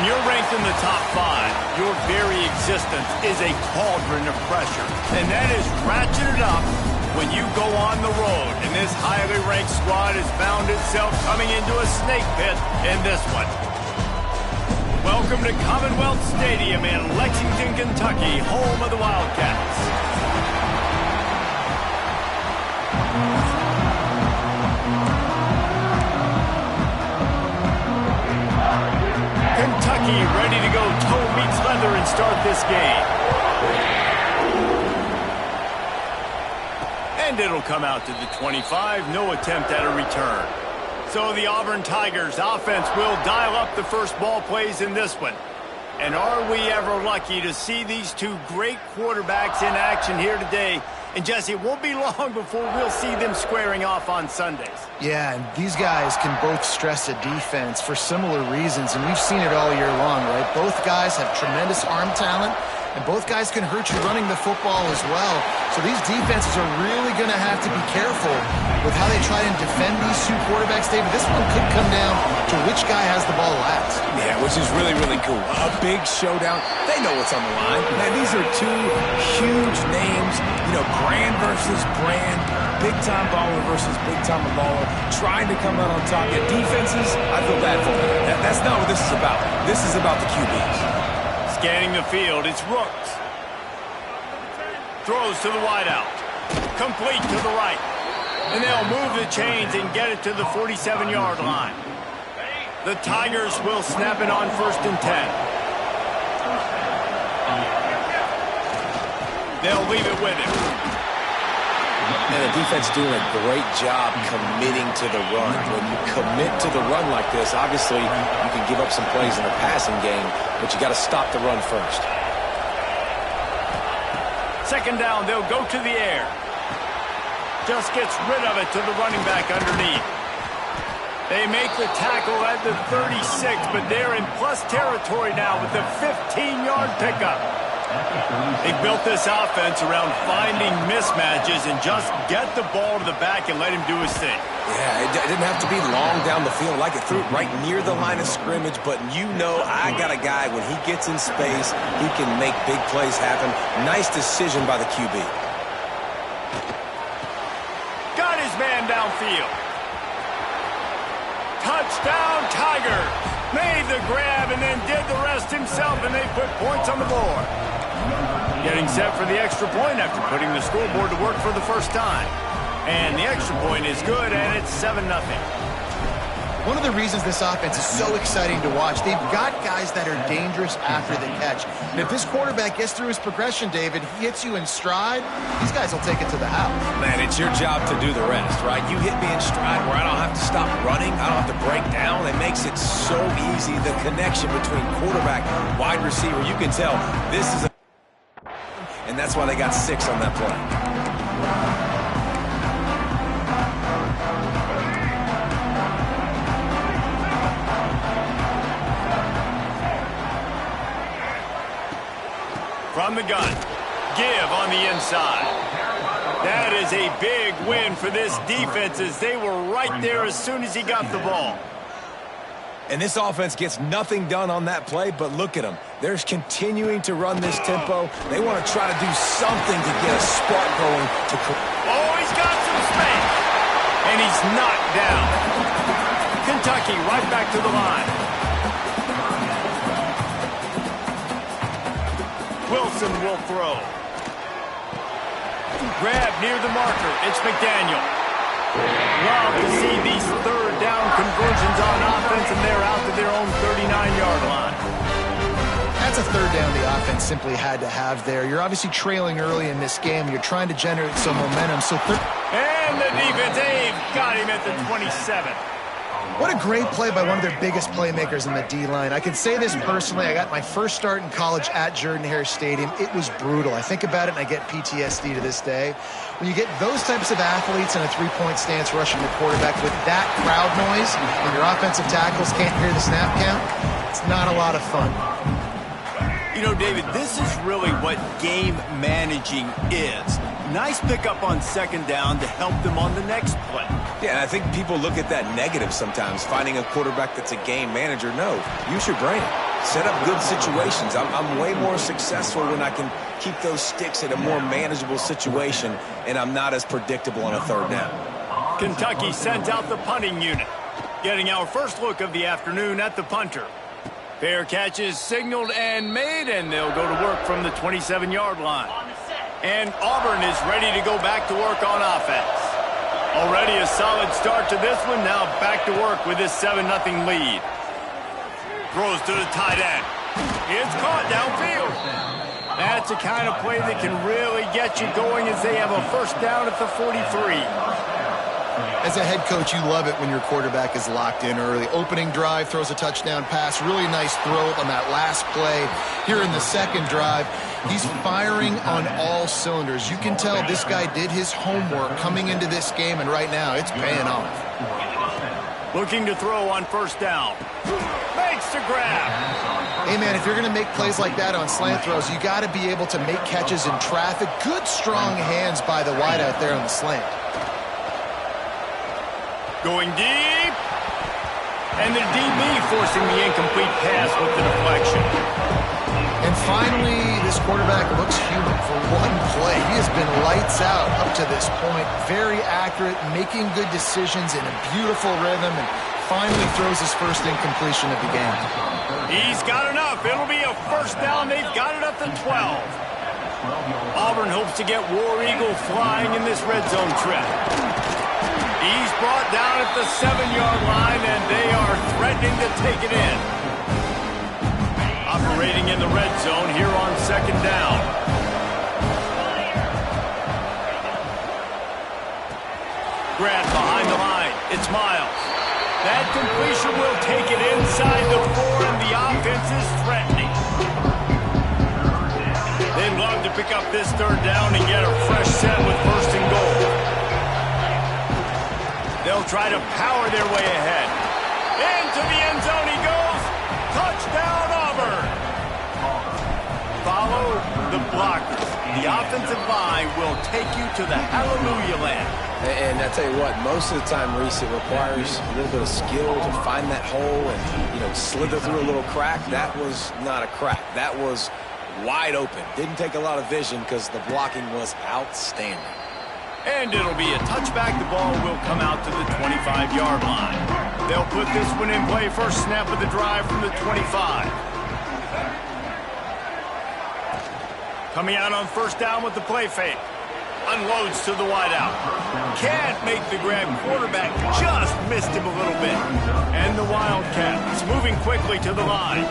When you're ranked in the top 5, your very existence is a cauldron of pressure. And that is ratcheted up when you go on the road. And this highly ranked squad has found itself coming into a snake pit in this one. Welcome to Commonwealth Stadium in Lexington, Kentucky, home of the Wildcats. Kentucky ready to go toe meets leather and start this game. And it'll come out to the 25, no attempt at a return. So the Auburn Tigers offense will dial up the first ball plays in this one. And are we ever lucky to see these two great quarterbacks in action here today? And Jesse, it won't be long before we'll see them squaring off on Sundays. Yeah, and these guys can both stress a defense for similar reasons, and we've seen it all year long, right? Both guys have tremendous arm talent, and both guys can hurt you running the football as well. So these defenses are really going to have to be careful with how they try and defend these two quarterbacks, David. This one could come down to which guy has the ball last. Yeah, which is really, really cool. A big showdown. They know what's on the line. Man, these are two huge names. You know, brand versus brand. Big-time baller versus big-time baller. Trying to come out on top. Yeah, defenses, I feel bad for them. That's not what this is about. This is about the QBs. Scanning the field, it's Rooks. Throws to the wideout. Complete to the right. And they'll move the chains and get it to the 47-yard line. The Tigers will snap it on 1st and 10. They'll leave it with him. And the defense doing a great job committing to the run. When you commit to the run like this, obviously you can give up some plays in the passing game, but you got to stop the run first. 2nd down, they'll go to the air. Just gets rid of it to the running back underneath. They make the tackle at the 36, but they're in plus territory now with the 15-yard pickup. They built this offense around finding mismatches and just get the ball to the back and let him do his thing. Yeah, it didn't have to be long down the field. Like it threw it right near the line of scrimmage, but you know I got a guy, when he gets in space, he can make big plays happen. Nice decision by the QB. Got his man downfield. Touchdown, Tigers. Made the grab and then did the rest himself, and they put points on the board. Getting set for the extra point after putting the scoreboard to work for the first time. And the extra point is good, and it's 7-0. One of the reasons this offense is so exciting to watch, they've got guys that are dangerous after the catch. And if this quarterback gets through his progression, David, he hits you in stride, these guys will take it to the house. Man, it's your job to do the rest, right? You hit me in stride where I don't have to stop running. I don't have to break down. It makes it so easy. The connection between quarterback and wide receiver, you can tell this is a... And that's why they got 6 on that play. From the gun, give on the inside. That is a big win for this defense as they were right there as soon as he got the ball. And this offense gets nothing done on that play, but look at them. They're continuing to run this tempo. They want to try to do something to get a spark going. Oh, he's got some space. And he's knocked down. Kentucky right back to the line. Wilson will throw. Grab near the marker. It's McDaniel. Love to see these 3rd down conversions on offense, and they're out to their own 39-yard line. That's a 3rd down the offense simply had to have there. You're obviously trailing early in this game. You're trying to generate some momentum. And the defense, they've got him at the 27. What a great play by one of their biggest playmakers in the D-line. I can say this personally. I got my first start in college at Jordan-Hare Stadium. It was brutal. I think about it, and I get PTSD to this day. When you get those types of athletes in a 3-point stance rushing the quarterback with that crowd noise and your offensive tackles can't hear the snap count, it's not a lot of fun. You know, David, this is really what game managing is. Nice pickup on 2nd down to help them on the next play. Yeah, and I think people look at that negative sometimes, finding a quarterback that's a game manager. No, use your brain. set up good situations. I'm way more successful when I can keep those sticks in a more manageable situation, and I'm not as predictable on a third down. Kentucky sends out the punting unit. Getting our first look of the afternoon at the punter. Fair catch is signaled and made, and they'll go to work from the 27-yard line. And Auburn is ready to go back to work on offense. Already a solid start to this one. Now back to work with this 7-0 lead. Throws to the tight end. It's caught downfield. That's the kind of play that can really get you going as they have a first down at the 43. As a head coach, you love it when your quarterback is locked in early. Opening drive, throws a touchdown pass. Really nice throw on that last play. Here in the second drive, he's firing on all cylinders. You can tell this guy did his homework coming into this game, and right now it's paying off. Looking to throw on first down. Makes the grab. Hey, man, if you're going to make plays like that on slant throws, you got to be able to make catches in traffic. Good, strong hands by the wideout there on the slant. Going deep. And the DB forcing the incomplete pass with the deflection. And finally, this quarterback looks human for one play. He has been lights out up to this point. Very accurate, making good decisions in a beautiful rhythm, and finally throws his first incompletion of the game. He's got enough. It'll be a first down. They've got it up to 12. Auburn hopes to get War Eagle flying in this red zone trip. He's brought down at the 7-yard line, and they are threatening to take it in. Operating in the red zone here on second down. Grant behind the line. It's Miles. That completion will take it inside the 4, and the offense is threatening. They'd love to pick up this third down and get a fresh set with first and goal. They'll try to power their way ahead. Into the end zone he goes. Touchdown, Auburn. Follow the blockers. The offensive line will take you to the hallelujah land. And I tell you what, most of the time, Reese, it requires a little bit of skill to find that hole and, slither through a little crack. That was not a crack. That was wide open. Didn't take a lot of vision because the blocking was outstanding. And it'll be a touchback. The ball will come out to the 25-yard line. They'll put this one in play. First snap of the drive from the 25. Coming out on first down with the play fake. Unloads to the wideout. Can't make the grab. Quarterback just missed him a little bit. And the Wildcats moving quickly to the line.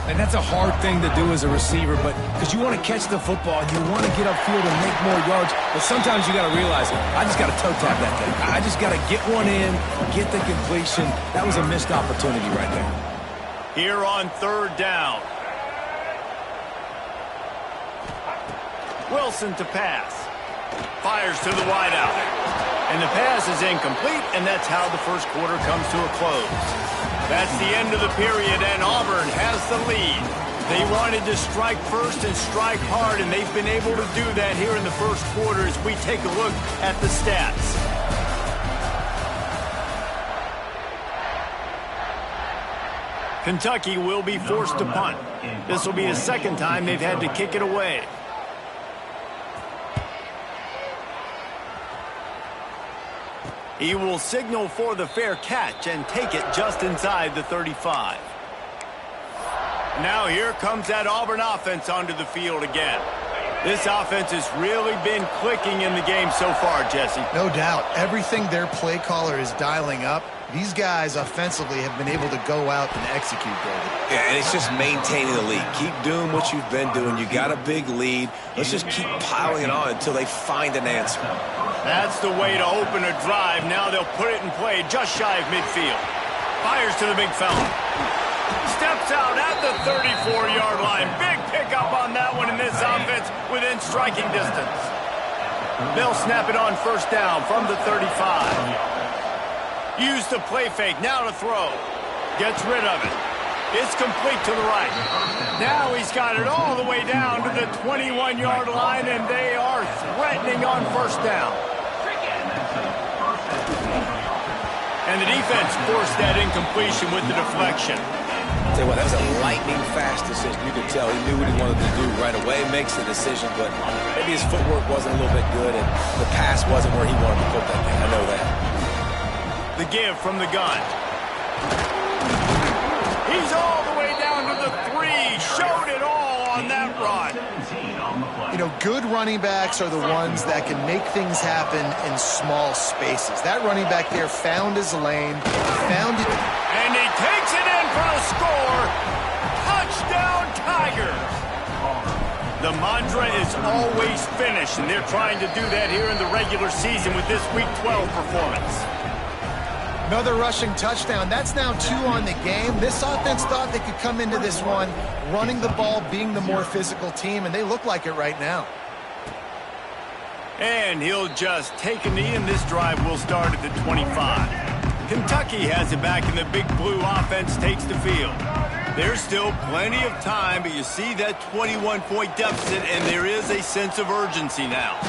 And that's a hard thing to do as a receiver, but because you want to catch the football, you want to get upfield and make more yards, but sometimes you got to realize, I just got to toe tap that thing. I just got to get one in, get the completion. That was a missed opportunity right there. Here on third down. Wilson to pass. Fires to the wideout. And the pass is incomplete, and that's how the first quarter comes to a close. That's the end of the period, and Auburn has the lead. They wanted to strike first and strike hard, and they've been able to do that here in the first quarter as we take a look at the stats. Kentucky will be forced to punt. This will be the second time they've had to kick it away. He will signal for the fair catch and take it just inside the 35. Now here comes that Auburn offense onto the field again. This offense has really been clicking in the game so far, Jesse. No doubt. Everything their play caller is dialing up, these guys offensively have been able to go out and execute, David. Yeah, and it's just maintaining the lead. Keep doing what you've been doing. You got a big lead. Let's just keep piling it on until they find an answer. That's the way to open a drive. Now they'll put it in play just shy of midfield. Fires to the big fella. Steps out at the 34-yard line. Big pickup on that one in this offense within striking distance. They'll snap it on first down from the 35. Use the play fake. Now to throw. Gets rid of it. It's complete to the right. Now he's got it all the way down to the 21-yard line, and they are threatening on first down. And the defense forced that incompletion with the deflection. Tell you what, that was a lightning-fast decision. You could tell he knew what he wanted to do right away, makes the decision, but maybe his footwork wasn't a little bit good, and the pass wasn't where he wanted to put that thing. I know that. The give from the gun. He's all the way down to the 3. Showed it all on that run. You know, good running backs are the ones that can make things happen in small spaces. That running back there found his lane, found it. And he takes it in for a score. Touchdown, Tigers. The mantra is always finish, and they're trying to do that here in the regular season with this Week 12 performance. Another rushing touchdown. That's now 2 on the game. This offense thought they could come into this one running the ball, being the more physical team, and they look like it right now. And he'll just take a knee, and this drive will start at the 25. Kentucky has it back, and the Big Blue offense takes the field. There's still plenty of time, but you see that 21-point deficit, and there is a sense of urgency now.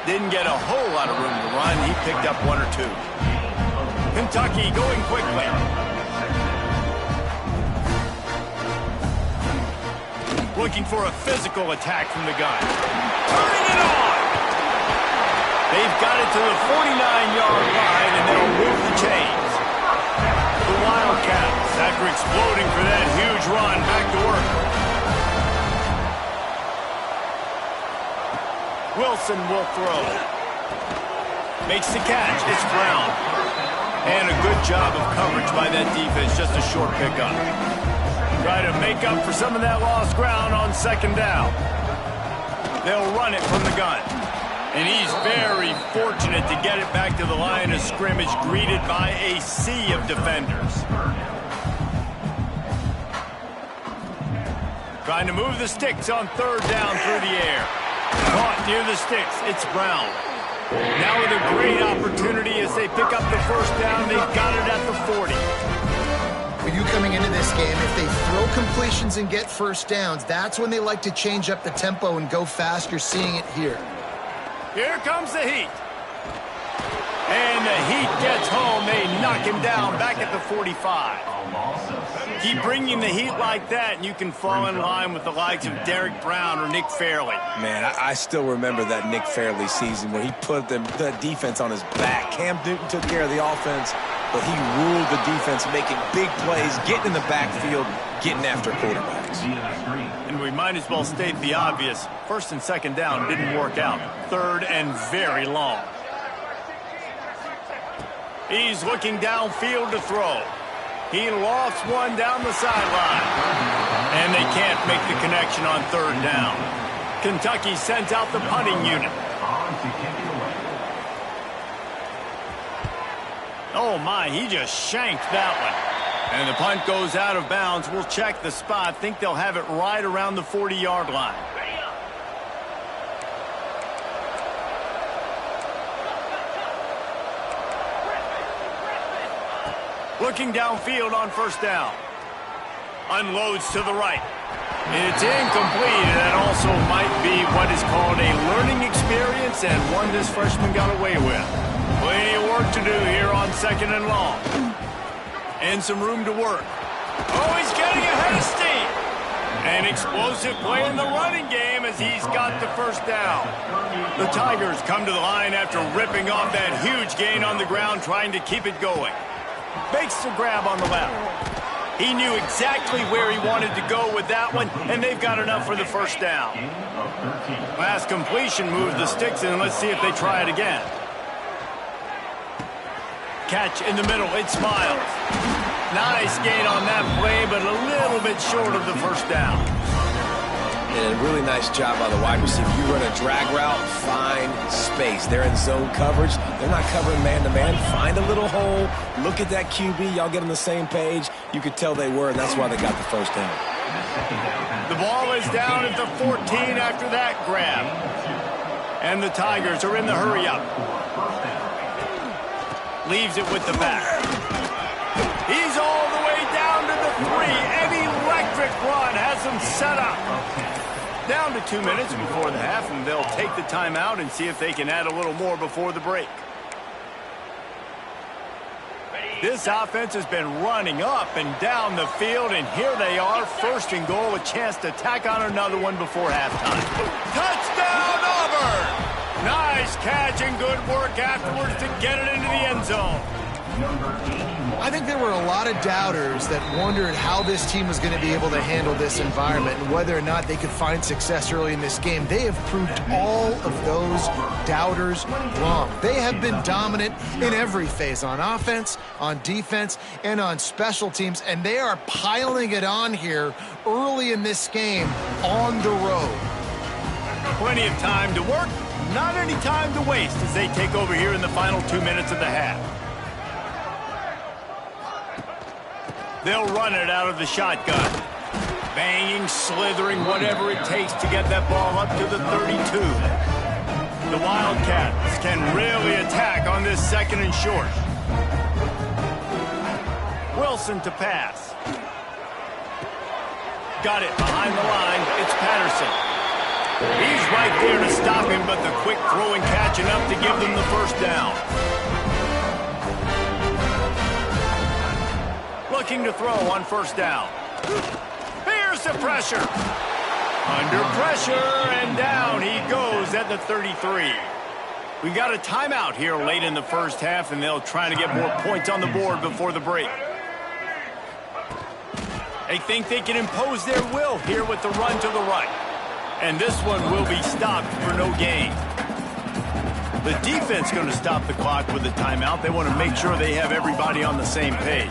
Didn't get a whole lot of room to run. He picked up 1 or 2. Kentucky going quickly. Looking for a physical attack from the gun. Turning it on! They've got it to the 49-yard line, and they'll move the chains. The Wildcats, after exploding for that huge run, back to work. Wilson will throw. Makes the catch. It's Brown. And a good job of coverage by that defense, just a short pickup. Try to make up for some of that lost ground on second down. They'll run it from the gun. And he's very fortunate to get it back to the line of scrimmage, greeted by a sea of defenders. Trying to move the sticks on third down through the air. Caught near the sticks. It's Brown. Now with a great opportunity as they pick up the first down. They've got it at the 40. For you coming into this game, if they throw completions and get first downs, that's when they like to change up the tempo and go fast. You're seeing it here. Here comes the Heat. And the Heat gets home. They knock him down back at the 45. Keep bringing the heat like that, and you can fall in line with the likes of Derek Brown or Nick Fairley. Man, I still remember that Nick Fairley season where he put the defense on his back. Cam Newton took care of the offense, but he ruled the defense, making big plays, getting in the backfield, getting after quarterbacks. And we might as well state the obvious. First and second down didn't work out. Third and very long. He's looking downfield to throw. He lofts one down the sideline. And they can't make the connection on third down. Kentucky sends out the punting unit. Oh, my, he just shanked that one. And the punt goes out of bounds. We'll check the spot. Think they'll have it right around the 40-yard line. Looking downfield on first down. Unloads to the right. It's incomplete, and that also might be what is called a learning experience, and one this freshman got away with. Plenty of work to do here on second and long. And some room to work. Oh, he's getting ahead of steam. An explosive play in the running game as he's got the first down. The Tigers come to the line after ripping off that huge gain on the ground, trying to keep it going. Makes the grab on the left. He knew exactly where he wanted to go with that one, and they've got enough for the first down. Last completion moves the sticks in. Let's see if they try it again. Catch in the middle. It's Miles. Nice gain on that play, but a little bit short of the first down. And a really nice job by the wide receiver. You run a drag route, find space. They're in zone coverage. They're not covering man-to-man. Find a little hole. Look at that QB. Y'all get on the same page. You could tell they were, and that's why they got the first down. The ball is down at the 14 after that grab. And the Tigers are in the hurry-up. Leaves it with the back. He's all the way down to the 3. An electric run has them set up. Down to 2 minutes before the half, and they'll take the timeout and see if they can add a little more before the break. This offense has been running up and down the field, and here they are, first and goal, a chance to tack on another one before halftime. Touchdown, Auburn! Nice catch and good work afterwards to get it into the end zone. I think there were a lot of doubters that wondered how this team was going to be able to handle this environment and whether or not they could find success early in this game. They have proved all of those doubters wrong. They have been dominant in every phase, on offense, on defense, and on special teams, and they are piling it on here early in this game on the road. Plenty of time to work, not any time to waste as they take over here in the final 2 minutes of the half. They'll run it out of the shotgun. Banging, slithering, whatever it takes to get that ball up to the 32. The Wildcats can really attack on this second and short. Wilson to pass. Got it behind the line. It's Patterson. He's right there to stop him, but the quick throw and catch enough to give them the first down. Looking to throw on first down. Here's the pressure. Under pressure, and down he goes at the 33. We got a timeout here late in the first half, and they'll try to get more points on the board before the break. They think they can impose their will here with the run to the right. And this one will be stopped for no gain. The defense going to stop the clock with a timeout. They want to make sure they have everybody on the same page.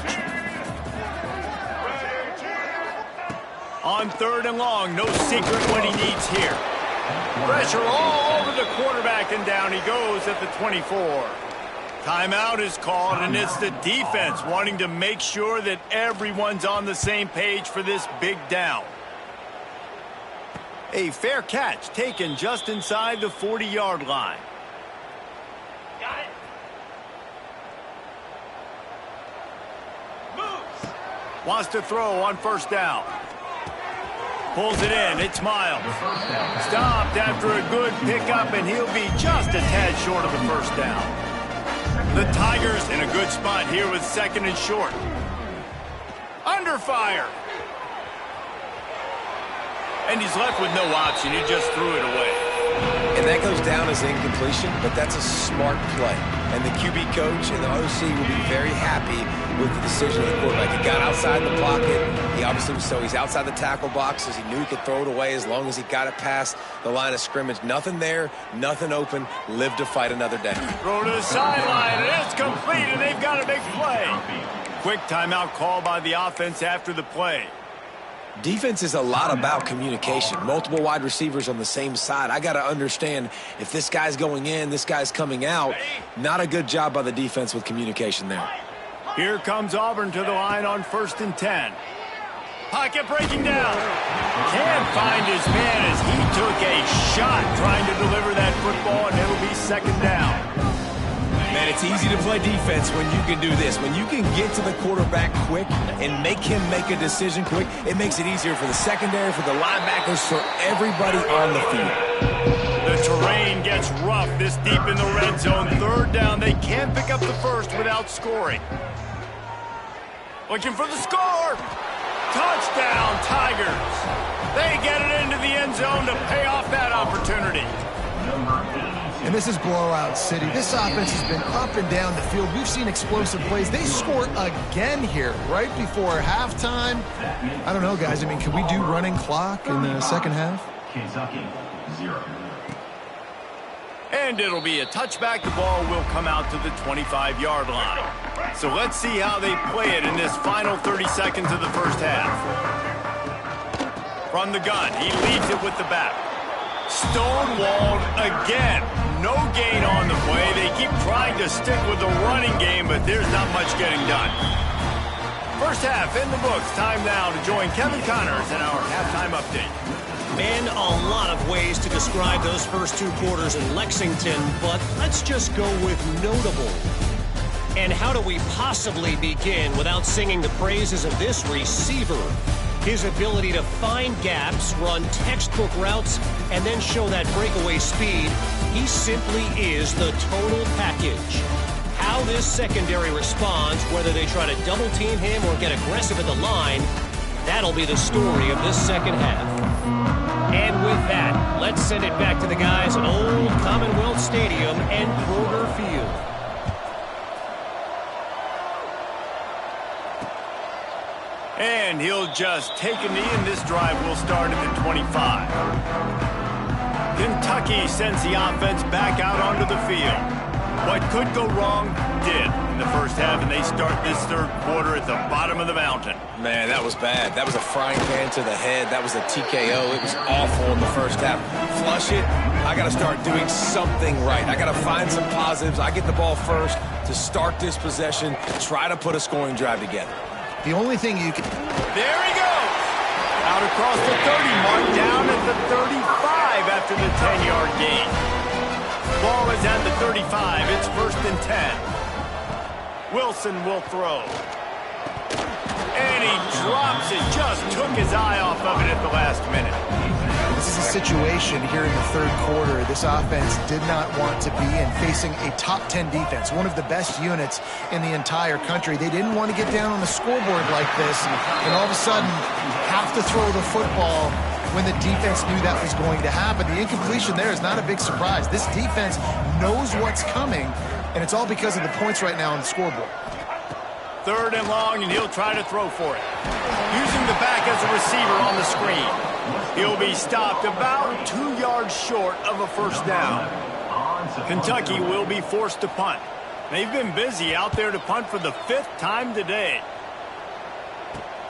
On third and long, no secret what he needs here. Pressure all over the quarterback, and down he goes at the 24. Timeout is called, and it's the defense wanting to make sure that everyone's on the same page for this big down. A fair catch taken just inside the 40-yard line. Got it. Moves. Wants to throw on first down. Pulls it in. It's Miles. Stopped after a good pickup, and he'll be just a tad short of the first down. The Tigers in a good spot here with second and short. Under fire. And he's left with no option. He just threw it away. And that goes down as an incompletion, but that's a smart play. And the QB coach and the OC will be very happy with the decision of the quarterback. He got outside the pocket. He obviously was he's outside the tackle boxes. He knew he could throw it away as long as he got it past the line of scrimmage. Nothing there, nothing open. Live to fight another day. Throw to the sideline, and it's complete, and they've got a big play. Quick timeout call by the offense after the play. Defense is a lot about communication. Multiple wide receivers on the same side. I got to understand if this guy's going in, this guy's coming out. Not a good job by the defense with communication there. Here comes Auburn to the line on 1st and 10. Pocket breaking down. Can't find his man as he took a shot trying to deliver that football, and it'll be second down. Man, it's easy to play defense when you can do this. When you can get to the quarterback quick and make him make a decision quick, it makes it easier for the secondary, for the linebackers, for everybody on the field. The terrain gets rough this deep in the red zone. Third down, they can't pick up the first without scoring. Looking for the score. Touchdown, Tigers. They get it into the end zone to pay off that opportunity. And this is blowout city. This offense has been up and down the field. We've seen explosive plays. They score again here right before halftime. I don't know, guys. I mean, can we do running clock in the second half? Kentucky, 0. And it'll be a touchback. The ball will come out to the 25-yard line. So let's see how they play it in this final 30 seconds of the first half. From the gun, he leads it with the back. Stonewalled again. No gain on the play. They keep trying to stick with the running game, but there's not much getting done. First half in the books. Time now to join Kevin Connors in our halftime update. Man, a lot of ways to describe those first two quarters in Lexington, but let's just go with notable. And how do we possibly begin without singing the praises of this receiver? His ability to find gaps, run textbook routes, and then show that breakaway speed. He simply is the total package. How this secondary responds, whether they try to double-team him or get aggressive at the line, that'll be the story of this second half. And with that, let's send it back to the guys at Old Commonwealth Stadium and Kroger Field. And he'll just take a knee, and this drive will start at the 25. Kentucky sends the offense back out onto the field. What could go wrong did in the first half, and they start this third quarter at the bottom of the mountain. Man, that was bad. That was a frying pan to the head. That was a TKO. It was awful in the first half. Flush it. I got to start doing something right. I got to find some positives. I get the ball first to start this possession, try to put a scoring drive together. The only thing you can... There he goes! Out across the 30 mark, down at the 35 after the 10-yard gain. Ball is at the 35. It's 1st and 10. Wilson will throw. And he drops it. Just took his eye off of it at the last minute. This is a situation here in the third quarter this offense did not want to be in, facing a top 10 defense, one of the best units in the entire country. They didn't want to get down on the scoreboard like this and all of a sudden have to throw the football when the defense knew that was going to happen. The incompletion there is not a big surprise. This defense knows what's coming, and it's all because of the points right now on the scoreboard. 3rd and long, and he'll try to throw for it. Using the back as a receiver on the screen. He'll be stopped about 2 yards short of a first down. Kentucky will be forced to punt. They've been busy out there to punt for the 5th time today.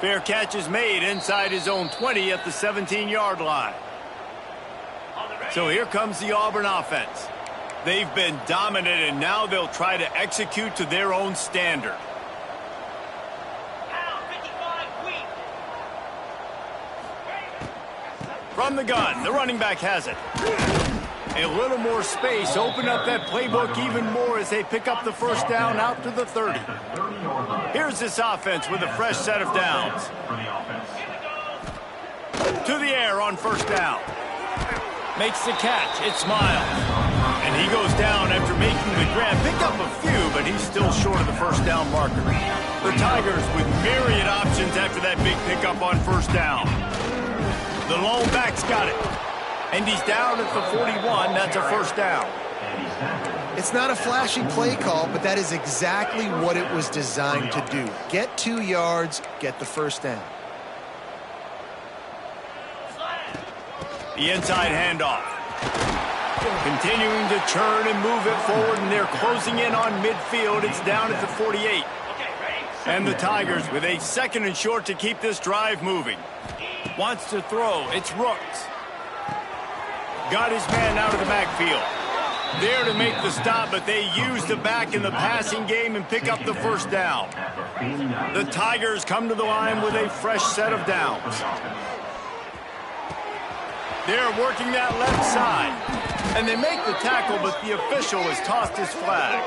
Fair catch is made inside his own 20 at the 17-yard line. So here comes the Auburn offense. They've been dominant, and now they'll try to execute to their own standard. From the gun, the running back has it. A little more space, open up that playbook even more as they pick up the first down out to the 30. Here's this offense with a fresh set of downs. To the air on first down. Makes the catch, it's Miles. And he goes down after making the grab. Picked up a few, but he's still short of the first down marker. The Tigers with myriad options after that big pickup on first down. The lone back's got it. And he's down at the 41. That's a first down. It's not a flashy play call, but that is exactly what it was designed to do. Get 2 yards, get the first down. The inside handoff. Continuing to churn and move it forward, and they're closing in on midfield. It's down at the 48. And the Tigers with a 2nd and short to keep this drive moving. Wants to throw. It's Rooks. Got his man out of the backfield. There to make the stop, but they use the back in the passing game and pick up the first down. The Tigers come to the line with a fresh set of downs. They're working that left side. And they make the tackle, but the official has tossed his flag.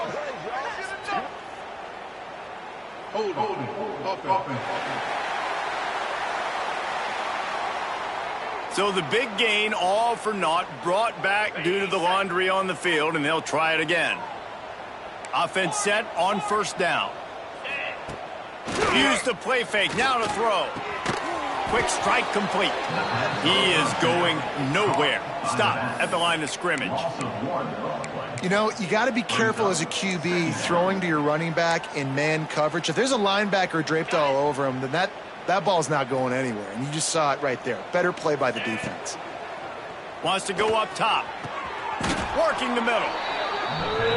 So the big gain, all for naught, brought back due to the laundry on the field, and they'll try it again. Offense set on first down. Use the play fake, now to throw. Quick strike complete. He is going nowhere. Stop at the line of scrimmage. You know, you got to be careful as a QB throwing to your running back in man coverage. If there's a linebacker draped all over him, then that ball's not going anywhere. And you just saw it right there. Better play by the defense. Wants to go up top. Working the middle.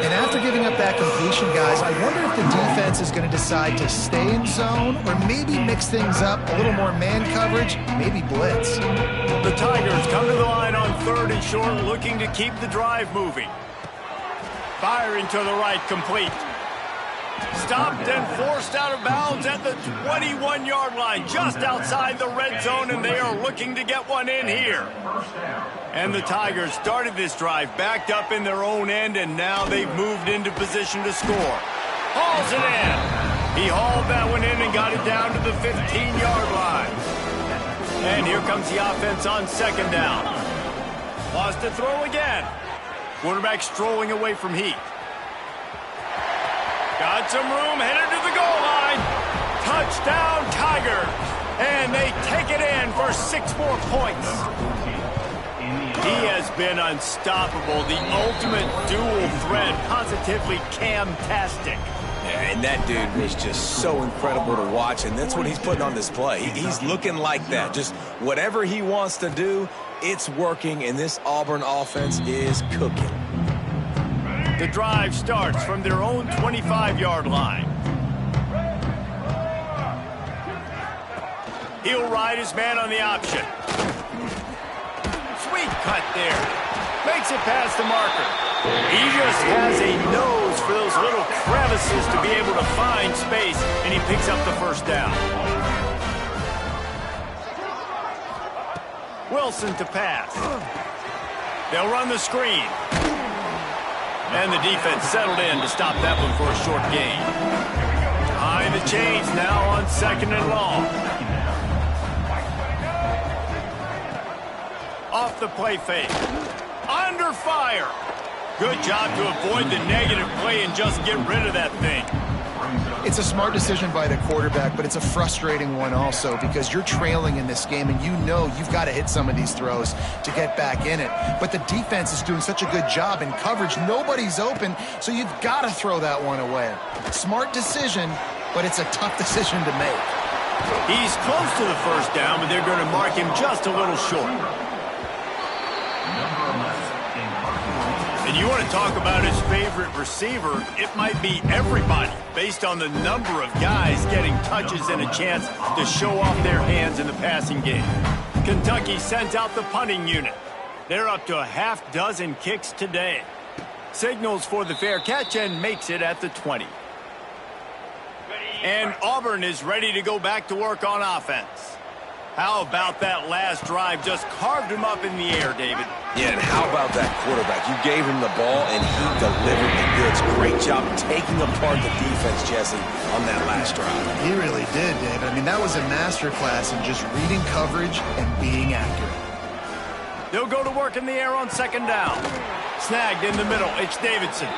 And after giving up that completion, guys, I wonder if the defense is going to decide to stay in zone or maybe mix things up, a little more man coverage, maybe blitz. The Tigers come to the line on 3rd and short, looking to keep the drive moving. Firing to the right, complete. Stopped and forced out of bounds at the 21-yard line, just outside the red zone, and they are looking to get one in here. And the Tigers started this drive backed up in their own end, and now they've moved into position to score. Hauls it in. He hauled that one in and got it down to the 15-yard line. And here comes the offense on 2nd down. Wants to throw again. Quarterback strolling away from Heath. Got some room, headed to the goal line. Touchdown, Tigers. And they take it in for 6 more points. He has been unstoppable, the ultimate dual threat, positively Cam-tastic. Yeah, and that dude was just so incredible to watch, and that's what he's putting on display. He's looking like that. Just whatever he wants to do, it's working, and this Auburn offense is cooking. The drive starts from their own 25-yard line. He'll ride his man on the option. Sweet cut there. Makes it past the marker. He just has a nose for those little crevices to be able to find space, and he picks up the first down. Wilson to pass. They'll run the screen. And the defense settled in to stop that one for a short gain. Behind the chains now on 2nd and long. Off the play fake. Under fire. Good job to avoid the negative play and just get rid of that thing. It's a smart decision by the quarterback, but it's a frustrating one also because you're trailing in this game and you know you've got to hit some of these throws to get back in it. But the defense is doing such a good job in coverage. Nobody's open, so you've got to throw that one away. Smart decision, but it's a tough decision to make. He's close to the first down, but they're going to mark him just a little short. And you want to talk about his favorite receiver, it might be everybody based on the number of guys getting touches and a chance to show off their hands in the passing game. Kentucky sends out the punting unit. They're up to a half-dozen kicks today. Signals for the fair catch and makes it at the 20. And Auburn is ready to go back to work on offense. How about that last drive? Just carved him up in the air, David. Yeah, and how about that quarterback? You gave him the ball, and he delivered the goods. Great job taking apart the defense, Jesse, on that last drive. He really did, David. I mean, that was a masterclass in just reading coverage and being accurate. They'll go to work in the air on 2nd down. Snagged in the middle. It's Davidson.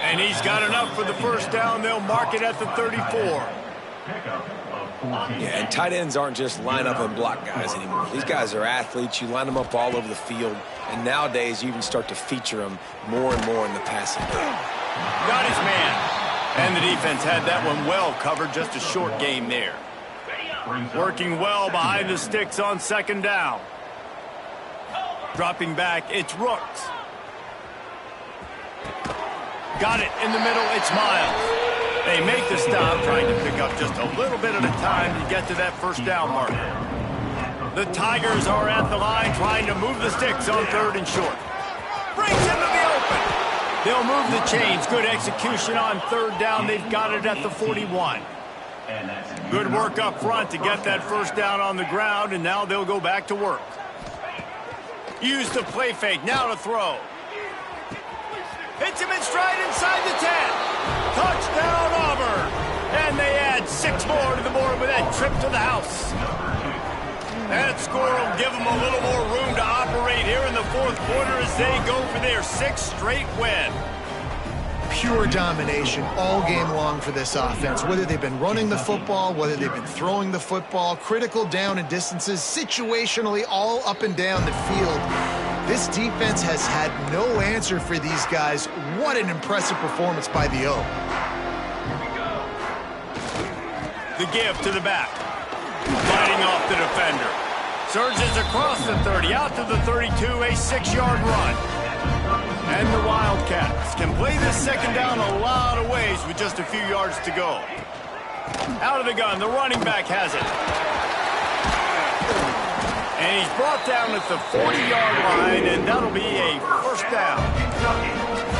And he's got enough for the first down. They'll mark it at the 34. Yeah, and tight ends aren't just line up and block guys anymore. These guys are athletes. You line them up all over the field. And nowadays, you even start to feature them more and more in the passing game. Got his man. And the defense had that one well covered. Just a short game there. Working well behind the sticks on 2nd down. Dropping back, it's Rooks. Got it in the middle, it's Miles. They make the stop, trying to pick up just a little bit at a time to get to that first down marker. The Tigers are at the line trying to move the sticks on 3rd and short. Brings into the open. They'll move the chains. Good execution on 3rd down. They've got it at the 41. Good work up front to get that first down on the ground, and now they'll go back to work. Use the play fake. Now to throw. Hits him in stride inside the 10. Touchdown, Auburn. And they add 6 more to the board with that trip to the house. That score will give them a little more room to operate here in the 4th quarter as they go for their 6th straight win. Pure domination all game long for this offense. Whether they've been running the football, whether they've been throwing the football, critical down and distances, situationally all up and down the field. This defense has had no answer for these guys. What an impressive performance by the O. The give to the back. Fighting off the defender. Surges across the 30, out to the 32, a 6-yard run. And the Wildcats can play this 2nd down a lot of ways with just a few yards to go. Out of the gun, the running back has it. And he's brought down at the 40-yard line, and that'll be a first down.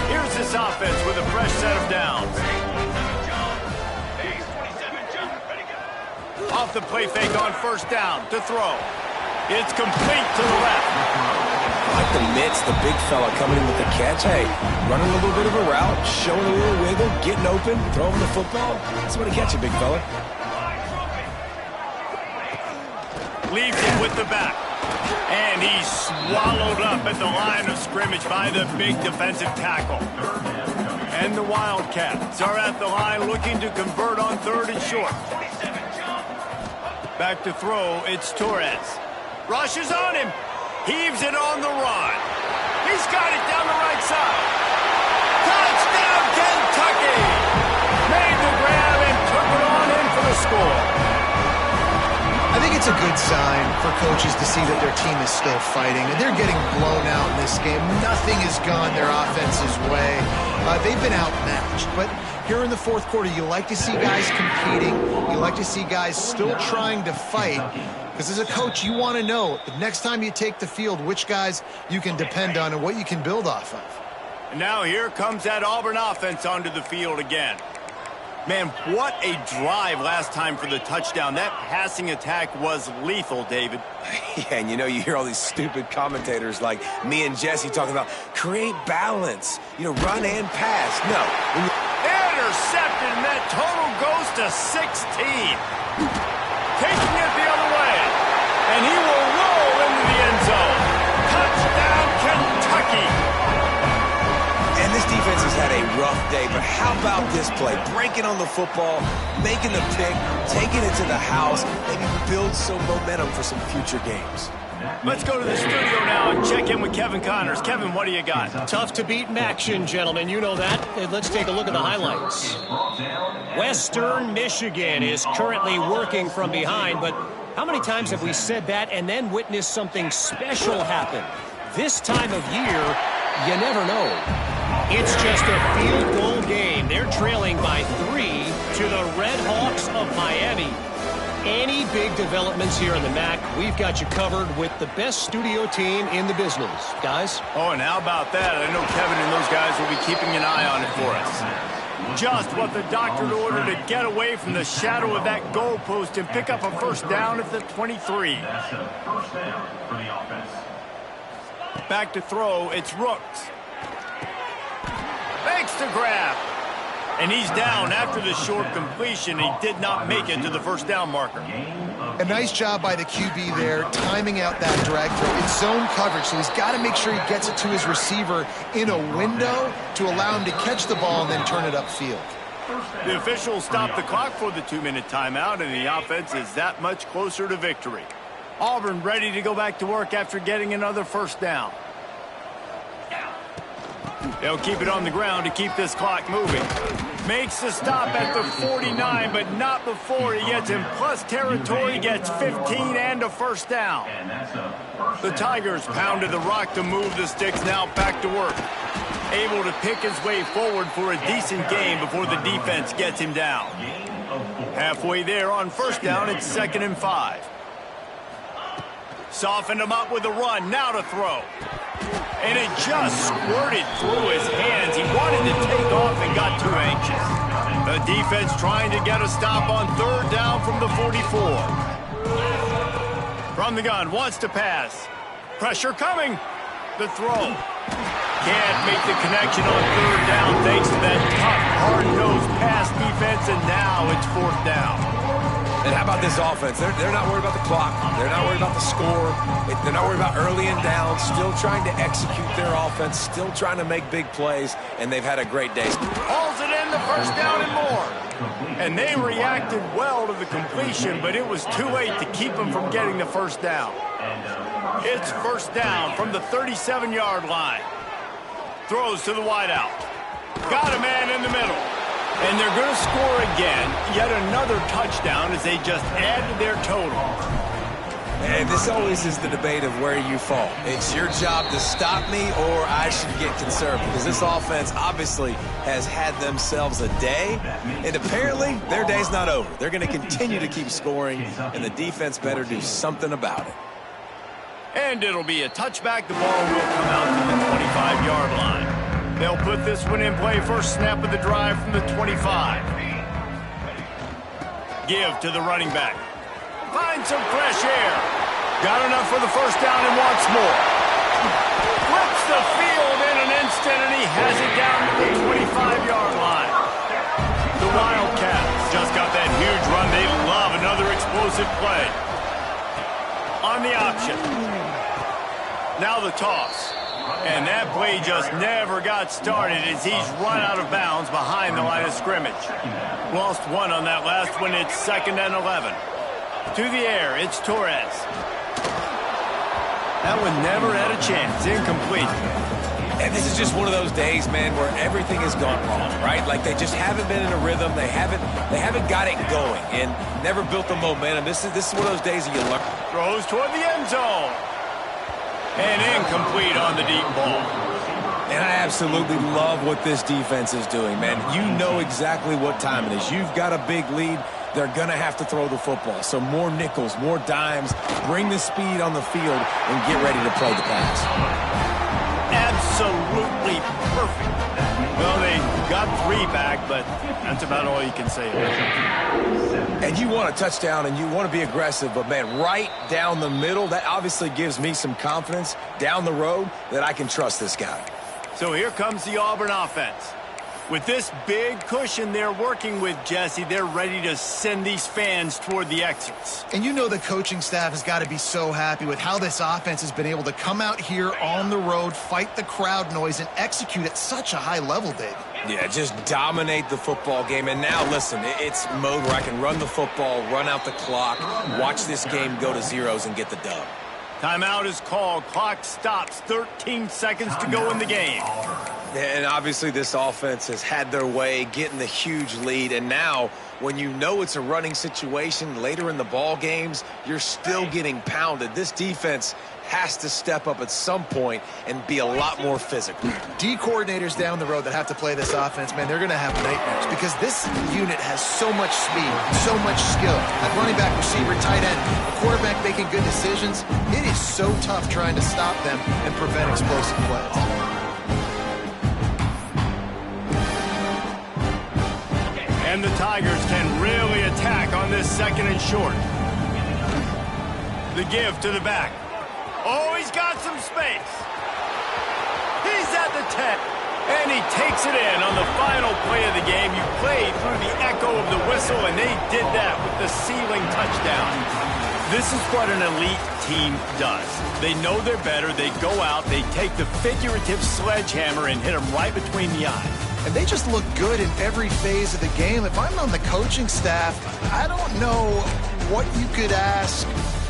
Here's this offense with a fresh set of downs. Off the play fake on 1st down to throw. It's complete to the left. Like the mitts, the big fella coming in with the catch. Hey, running a little bit of a route, showing a little wiggle, getting open, throwing the football. That's what he catch you, big fella. Leaves it with the back. And he's swallowed up at the line of scrimmage by the big defensive tackle. And the Wildcats are at the line looking to convert on 3rd and short. Back to throw, it's Torres. Rushes on him. Heaves it on the run. He's got it down the right side. Touchdown, Kentucky! Made the grab and took it on in for the score. I think it's a good sign for coaches to see that their team is still fighting. They're getting blown out in this game. Nothing has gone their offense's way. They've been outmatched. But here in the 4th quarter, you like to see guys competing. You like to see guys still trying to fight. Because as a coach, you want to know the next time you take the field, which guys you can depend on and what you can build off of. And now here comes that Auburn offense onto the field again. Man, what a drive last time for the touchdown. That passing attack was lethal, David. Yeah, and you hear all these stupid commentators like me and Jesse talking about create balance, run and pass. No. Intercepted, and that total goes to 16. Taking it the other way. And he will roll into the end zone. Touchdown, Kentucky. And this defense has had a rough day, but how about this play? Breaking on the football, making the pick, taking it to the house, maybe build some momentum for some future games. Let's go to the studio now and check in with Kevin Connors. Kevin, what do you got? Tough to beat in action, gentlemen. You know that. Let's take a look at the highlights. Western Michigan is currently working from behind, but how many times have we said that and then witnessed something special happen? This time of year, you never know. It's just a field goal game. They're trailing by 3 to the Red Hawks of Miami. Any big developments here in the MAC, we've got you covered with the best studio team in the business. Guys? Oh, and how about that? I know Kevin and those guys will be keeping an eye on it for us. Just what the doctor ordered to get away from the shadow of that goalpost and pick up a first down at the 23. That's a first down for the offense. Back to throw, it's Rooks. Makes the grab. And he's down after the short completion. He did not make it to the first down marker. A nice job by the QB there, timing out that drag throw. It's zone coverage, so he's got to make sure he gets it to his receiver in a window to allow him to catch the ball and then turn it upfield. The officials stopped the clock for the 2-minute timeout, and the offense is that much closer to victory. Auburn ready to go back to work after getting another first down. They'll keep it on the ground to keep this clock moving. Makes the stop at the 49, but not before he gets in plus territory, gets 15 and a first down. The Tigers pounded the rock to move the sticks, now back to work. Able to pick his way forward for a decent game before the defense gets him down. Halfway there on first down, it's 2nd and 5. Softened him up with a run, now to throw. And it just squirted through his hands. He wanted to take off and got too anxious. The defense trying to get a stop on 3rd down from the 44. From the gun, wants to pass. Pressure coming. The throw. Can't make the connection on 3rd down thanks to that tough, hard-nosed pass defense, and now it's 4th down. And how about this offense? They're not worried about the clock. They're not worried about the score. They're not worried about early and down. Still trying to execute their offense. Still trying to make big plays. And they've had a great day. Hauls it in, the first down and more. And they reacted well to the completion, but it was too late to keep them from getting the first down. It's first down from the 37-yard line. Throws to the wideout. Got a man in the middle. And they're going to score again, yet another touchdown as they just add to their total. And this always is the debate of where you fall. It's your job to stop me or I should get conservative. Because this offense obviously has had themselves a day. And apparently their day's not over. They're going to continue to keep scoring. And the defense better do something about it. And it'll be a touchback. The ball will come out to the 25-yard line. They'll put this one in play. First snap of the drive from the 25. Give to the running back. Find some fresh air. Got enough for the first down and wants more. Flips the field in an instant, and he has it down to the 25-yard line. The Wildcats just got that huge run. They love another explosive play. On the option. Now the toss. And that play just never got started as he's run out of bounds behind the line of scrimmage. Lost one on that last one. It's 2nd and 11. To the air, it's Torres. That one never had a chance. Incomplete. And this is just one of those days, man, where everything has gone wrong, right? Like they just haven't been in a rhythm. They haven't got it going and never built the momentum. This is one of those days that you learn. Throws toward the end zone. And incomplete on the deep ball. And I absolutely love what this defense is doing, man. You know exactly what time it is. You've got a big lead. They're going to have to throw the football. So more nickels, more dimes, bring the speed on the field, and get ready to play the pass. Absolutely perfect. Well, they got 3 back, but that's about all you can say about it. And you want a touchdown, and you want to be aggressive, but, man, right down the middle, that obviously gives me some confidence down the road that I can trust this guy. So here comes the Auburn offense. With this big cushion they're working with, Jesse, they're ready to send these fans toward the exits. And you know the coaching staff has got to be so happy with how this offense has been able to come out here on the road, fight the crowd noise, and execute at such a high level, David. Yeah, just dominate the football game. And now, listen, it's mode where I can run the football, run out the clock, watch this game go to zeros and get the dub. Timeout is called. Clock stops. 13 seconds to go in the game. And obviously this offense has had their way, getting the huge lead. And now, when you know it's a running situation later in the ball games, you're still getting pounded. This defense has to step up at some point and be a lot more physical. D coordinators down the road that have to play this offense, man, they're going to have nightmares because this unit has so much speed, so much skill. At running back, receiver, tight end, a quarterback making good decisions. It is so tough trying to stop them and prevent explosive plays. And the Tigers can really attack on this 2nd and short. The give to the back. Oh, he's got some space. He's at the 10. And he takes it in on the final play of the game. You played through the echo of the whistle, and they did that with the ceiling touchdown. This is what an elite team does. They know they're better. They go out. They take the figurative sledgehammer and hit them right between the eyes. And they just look good in every phase of the game. If I'm on the coaching staff, I don't know what you could ask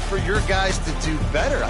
for your guys to do better.